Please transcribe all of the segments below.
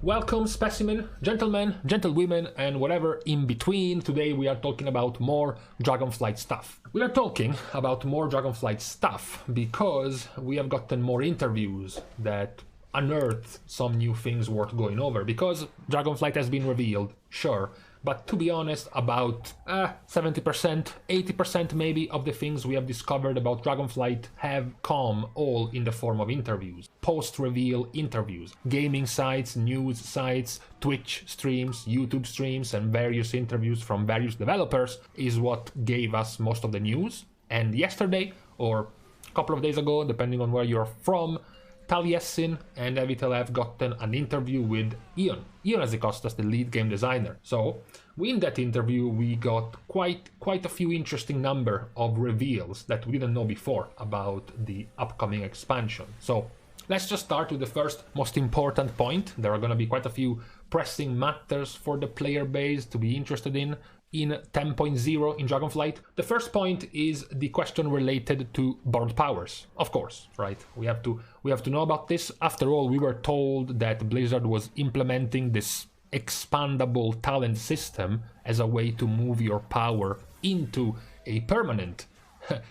Welcome, specimen, gentlemen, gentlewomen, and whatever in between. Today we are talking about more Dragonflight stuff. We are talking about more Dragonflight stuff because we have gotten more interviews that unearth some new things worth going over. Because Dragonflight has been revealed, sure, but to be honest, about 70%, 80% maybe of the things we have discovered about Dragonflight have come all in the form of interviews. Post-reveal interviews. Gaming sites, news sites, Twitch streams, YouTube streams, and various interviews from various developers is what gave us most of the news. And yesterday, or a couple of days ago, depending on where you're from, Taliesin and Evitel have gotten an interview with Ion Hazzikostas, the lead game designer. So, in that interview we got quite a few interesting number of reveals that we didn't know before about the upcoming expansion. So, let's just start with the first most important point. There are going to be quite a few pressing matters for the player base to be interested in 10.0 in Dragonflight. The first point is the question related to borrowed powers. Of course, right? We have to know about this. After all, we were told that Blizzard was implementing this expandable talent system as a way to move your power into a permanent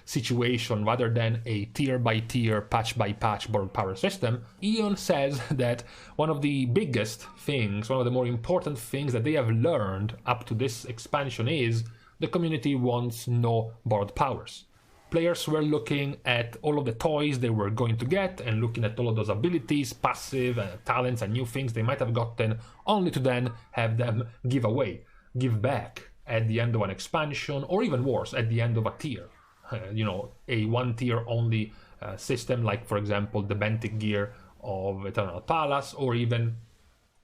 situation rather than a tier by tier, patch by patch borrowed power system. Ion says that one of the biggest things, one of the more important things that they have learned up to this expansion is the community wants no borrowed powers. Players were looking at all of the toys they were going to get and looking at all of those abilities, passive talents and new things they might have gotten, only to then have them give back at the end of an expansion, or even worse, at the end of a tier. A one tier only system, like for example the Benthic gear of Eternal Palace, or even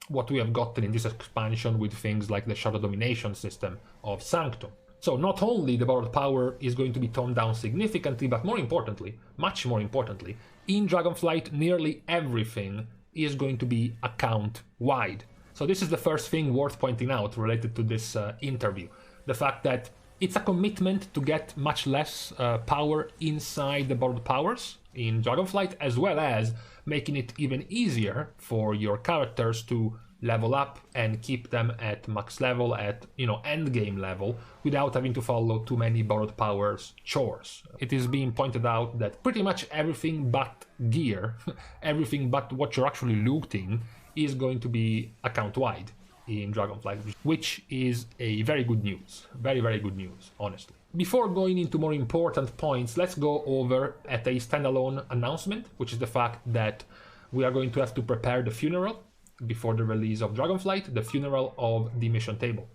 what we have gotten in this expansion with things like the Shadow Domination system of Sanctum. So not only the borrowed power is going to be toned down significantly, but more importantly, much more importantly, in Dragonflight nearly everything is going to be account wide. So this is the first thing worth pointing out related to this interview. The fact that it's a commitment to get much less power inside the borrowed powers in Dragonflight, as well as making it even easier for your characters to level up and keep them at max level, at end game level, without having to follow too many borrowed powers chores. It is being pointed out that pretty much everything but gear, everything but what you're actually looting, is going to be account wide in Dragonflight, which is a very good news. Very, very good news, honestly. Before going into more important points, let's go over at a standalone announcement, which is the fact that we are going to have to prepare the funeral before the release of Dragonflight, the funeral of the mission table.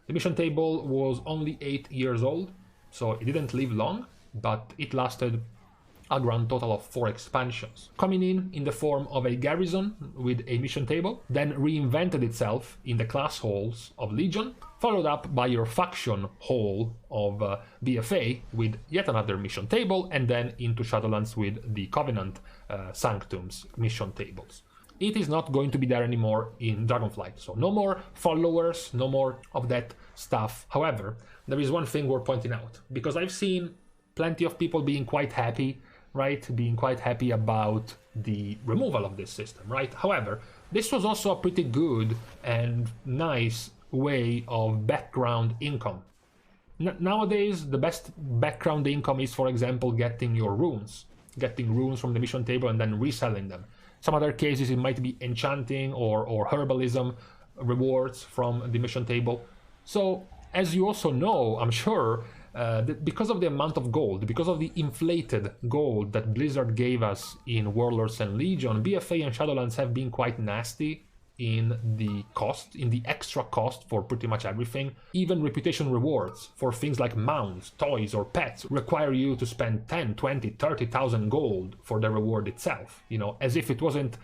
The mission table was only 8 years old, so it didn't live long, but it lasted a grand total of 4 expansions, coming in the form of a garrison with a mission table, then reinvented itself in the class halls of Legion, followed up by your faction hall of BFA with yet another mission table, and then into Shadowlands with the Covenant Sanctum's mission tables. It is not going to be there anymore in Dragonflight, so no more followers, no more of that stuff. However, there is one thing worth pointing out, because I've seen plenty of people being quite happy, right? Being quite happy about the removal of this system, right? However, this was also a pretty good and nice way of background income. Nowadays, the best background income is, for example, getting your runes. Getting runes from the mission table and then reselling them. Some other cases, it might be enchanting or herbalism rewards from the mission table. So, as you also know, I'm sure, because of the amount of gold, because of the inflated gold that Blizzard gave us in Warlords and Legion, BFA and Shadowlands have been quite nasty in the cost, in the extra cost for pretty much everything. Even reputation rewards for things like mounts, toys, or pets require you to spend 10, 20, 30,000 gold for the reward itself. As if it wasn't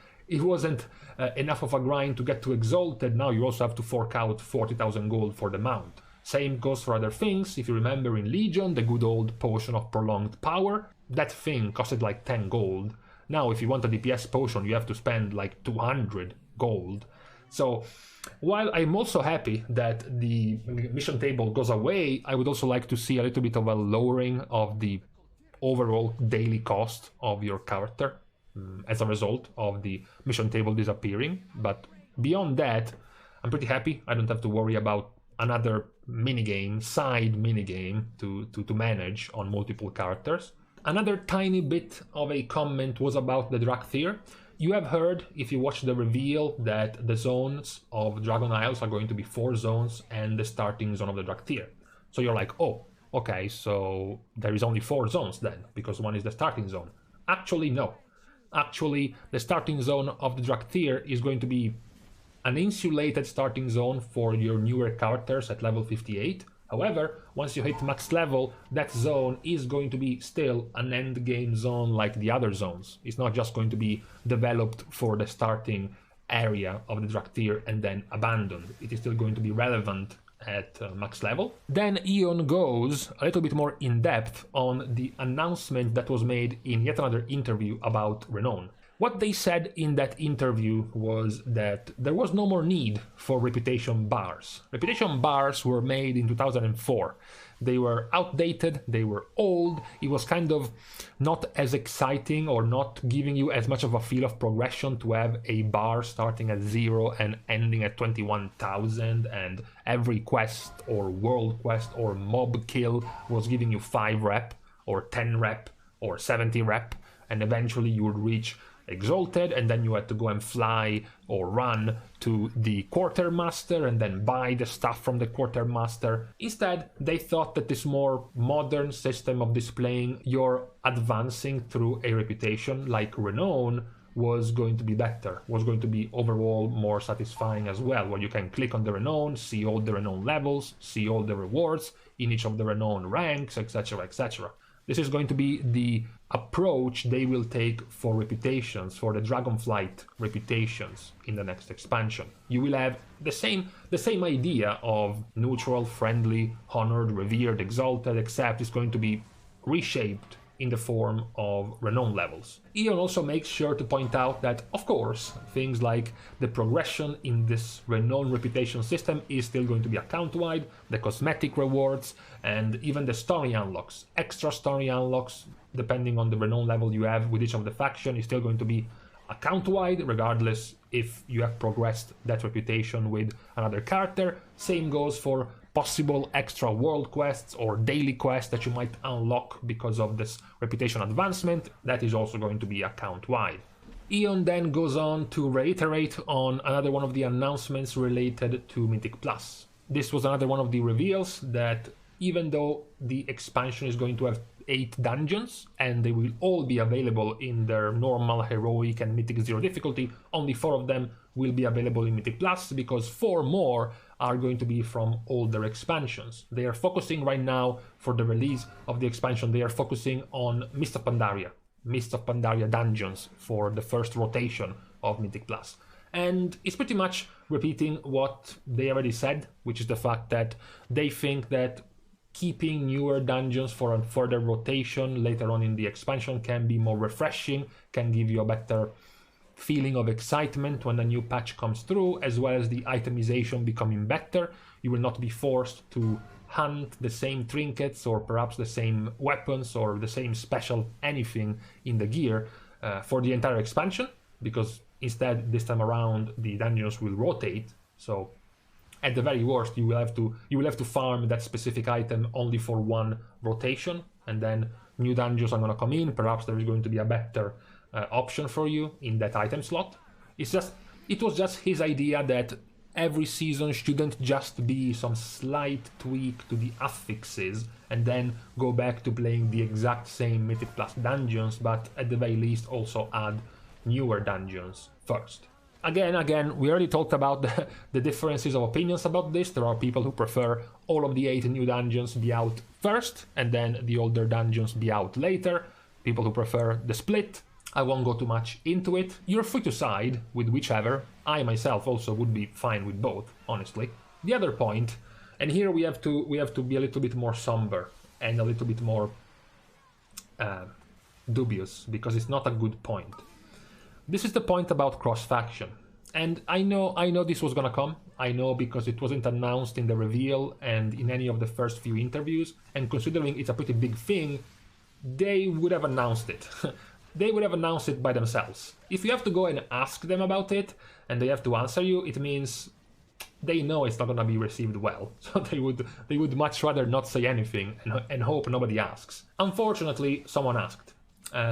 enough of a grind to get to Exalted, now you also have to fork out 40,000 gold for the mount. Same goes for other things. If you remember in Legion, the good old potion of prolonged power, that thing costed like 10 gold. Now if you want a DPS potion, you have to spend like 200 gold. So while I'm also happy that the mission table goes away, I would also like to see a little bit of a lowering of the overall daily cost of your character as a result of the mission table disappearing. But Beyond that, I'm pretty happy. I don't have to worry about another minigame, side minigame to manage on multiple characters. Another tiny bit of a comment was about the Dracthyr. You have heard, if you watch the reveal, that the zones of Dragon Isles are going to be 4 zones and the starting zone of the Dracthyr. So you're like, oh, okay, so there is only 4 zones then, because one is the starting zone. Actually, no. Actually, the starting zone of the Dracthyr is going to be an insulated starting zone for your newer characters at level 58. However, once you hit max level, that zone is going to be still an end game zone like the other zones. It's not just going to be developed for the starting area of the Dracthyr and then abandoned. It is still going to be relevant at max level. Then Ion goes a little bit more in depth on the announcement that was made in yet another interview about Renown. What they said in that interview was that there was no more need for reputation bars. Reputation bars were made in 2004. They were outdated, they were old, it was kind of not as exciting or not giving you as much of a feel of progression to have a bar starting at 0 and ending at 21,000, and every quest or world quest or mob kill was giving you 5 rep or 10 rep or 70 rep, and eventually you would reach Exalted, and then you had to go and fly or run to the Quartermaster and then buy the stuff from the Quartermaster. Instead, they thought that this more modern system of displaying your advancing through a reputation like Renown was going to be better, was going to be overall more satisfying as well, where you can click on the Renown, see all the Renown levels, see all the rewards in each of the Renown ranks, etc, etc. This is going to be the approach they will take for reputations, for the Dragonflight reputations in the next expansion. You will have the same idea of neutral, friendly, honored, revered, exalted, except it's going to be reshaped in the form of Renown levels. Ion also makes sure to point out that, of course, things like the progression in this Renown reputation system is still going to be account-wide, the cosmetic rewards, and even the story unlocks. Extra story unlocks, depending on the Renown level you have with each of the faction, is still going to be account-wide, regardless if you have progressed that reputation with another character. Same goes for possible extra world quests or daily quests that you might unlock because of this reputation advancement. That is also going to be account-wide. Ion then goes on to reiterate on another one of the announcements related to Mythic Plus. This was another one of the reveals that even though the expansion is going to have 8 dungeons and they will all be available in their normal, heroic and mythic 0 difficulty, only 4 of them will be available in Mythic Plus, because 4 more are going to be from older expansions. They are focusing right now, for the release of the expansion, they are focusing on Mist of Pandaria dungeons for the first rotation of Mythic Plus. And it's pretty much repeating what they already said, which is the fact that they think that keeping newer dungeons for a further rotation later on in the expansion can be more refreshing, can give you a better feeling of excitement when a new patch comes through, as well as the itemization becoming better. You will not be forced to hunt the same trinkets or perhaps the same weapons or the same special anything in the gear for the entire expansion, because instead this time around the dungeons will rotate. So at the very worst, you will have to farm that specific item only for one rotation, and then new dungeons are going to come in. Perhaps there is going to be a better option for you in that item slot. It was just his idea that every season shouldn't just be some slight tweak to the affixes and then go back to playing the exact same Mythic Plus dungeons, but at the very least also add newer dungeons first. Again, we already talked about the differences of opinions about this. There are people who prefer all of the 8 new dungeons be out first and then the older dungeons be out later. People who prefer the split. I won't go too much into it. You're free to side with whichever. I myself also would be fine with both, honestly. The other point, and here we have to be a little bit more somber and a little bit more dubious, because it's not a good point. This is the point about cross-faction. And I know this was gonna come. I know because it wasn't announced in the reveal and in any of the first few interviews, and considering it's a pretty big thing, they would have announced it. they would have announced it by themselves. If you have to go and ask them about it, and they have to answer you, it means they know it's not gonna be received well. So they would much rather not say anything and hope nobody asks. Unfortunately, someone asked.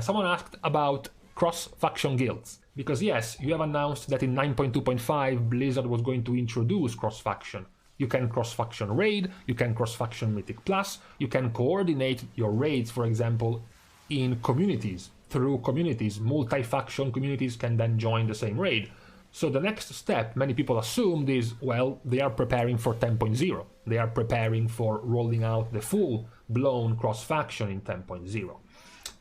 Someone asked about cross-faction guilds. Because yes, you have announced that in 9.2.5 Blizzard was going to introduce cross-faction. You can cross-faction raid, you can cross-faction Mythic Plus, you can coordinate your raids, for example, in communities. Through communities, multi-faction communities can then join the same raid. So the next step, many people assumed, is, well, they are preparing for 10.0. They are preparing for rolling out the full-blown cross-faction in 10.0.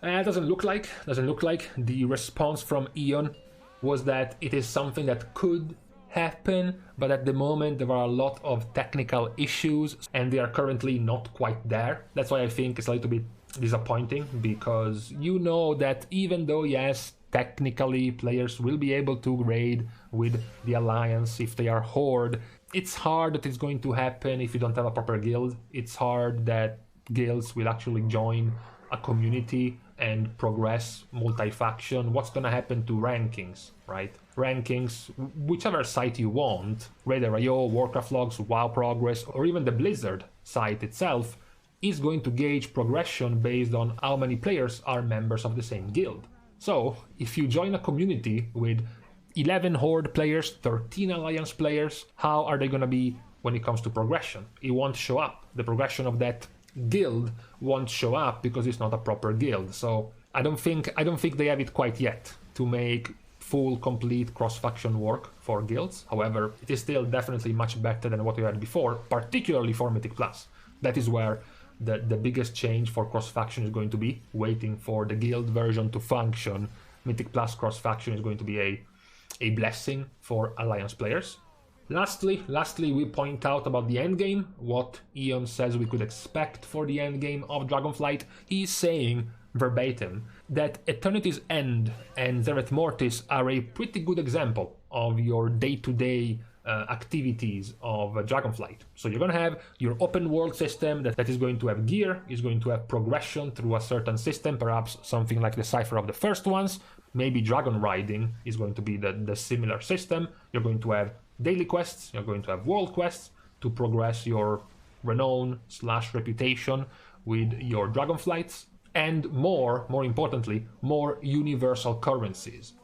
Doesn't look like. The response from Ion was that it is something that could happen, but at the moment there are a lot of technical issues and they are currently not quite there. That's why I think it's a little bit disappointing, because you know that even though, yes, technically players will be able to raid with the Alliance if they are Horde, it's hard that it's going to happen if you don't have a proper guild. It's hard that guilds will actually join a community and progress multi-faction. What's gonna happen to rankings, right? Rankings, whichever site you want, Raider.io, Warcraft Logs, WoW Progress, or even the Blizzard site itself, is going to gauge progression based on how many players are members of the same guild. So, if you join a community with 11 Horde players, 13 Alliance players, how are they gonna be when it comes to progression? It won't show up. The progression of that guild won't show up because it's not a proper guild. So I don't think they have it quite yet to make full complete cross-faction work for guilds. However, it is still definitely much better than what we had before, particularly for Mythic Plus. That is where the biggest change for cross-faction is going to be, waiting for the guild version to function. Mythic Plus cross-faction is going to be a blessing for Alliance players. Lastly, we point out about the endgame, what Ion says we could expect for the endgame of Dragonflight. He's saying, verbatim, that Eternity's End and Zereth Mortis are a pretty good example of your day-to-day activities of Dragonflight. So you're going to have your open world system that is going to have gear, is going to have progression through a certain system, perhaps something like the Cypher of the first ones. Maybe Dragon Riding is going to be the similar system. You're going to have daily quests, you're going to have world quests to progress your renown / reputation with your Dragonflights, and more importantly, more universal currencies.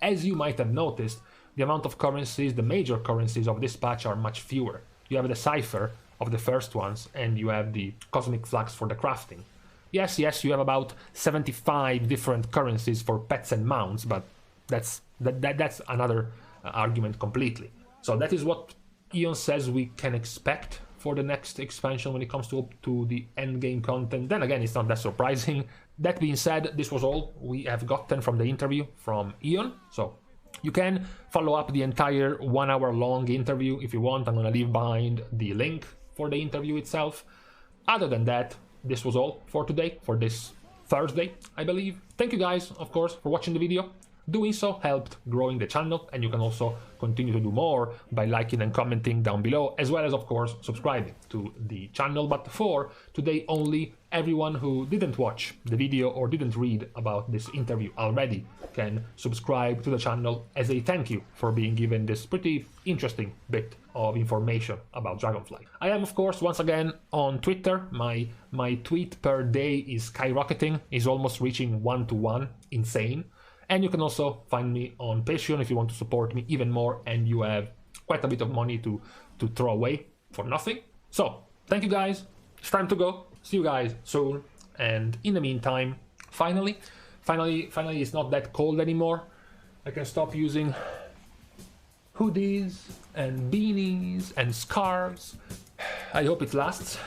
As you might have noticed, the amount of currencies, the major currencies of this patch are much fewer. You have the Cypher of the first ones, and you have the Cosmic Flux for the crafting. Yes, you have about 75 different currencies for pets and mounts, but that's another argument completely. So that is what Ion says we can expect for the next expansion when it comes to the endgame content. Then again, it's not that surprising. That being said, this was all we have gotten from the interview from Ion. So you can follow up the entire 1 hour long interview if you want. I'm gonna leave behind the link for the interview itself. Other than that, this was all for today, for this Thursday, I believe. Thank you guys, of course, for watching the video. Doing so helped growing the channel, and you can also continue to do more by liking and commenting down below, as well as, of course, subscribing to the channel. But for today only, everyone who didn't watch the video or didn't read about this interview already can subscribe to the channel as a thank you for being given this pretty interesting bit of information about Dragonflight. I am, of course, once again on Twitter. My tweet per day is skyrocketing, is almost reaching 1-to-1, insane. And you can also find me on Patreon if you want to support me even more and you have quite a bit of money to throw away for nothing. So, thank you guys. It's time to go. See you guys soon. And in the meantime, finally, it's not that cold anymore. I can stop using hoodies and beanies and scarves. I hope it lasts.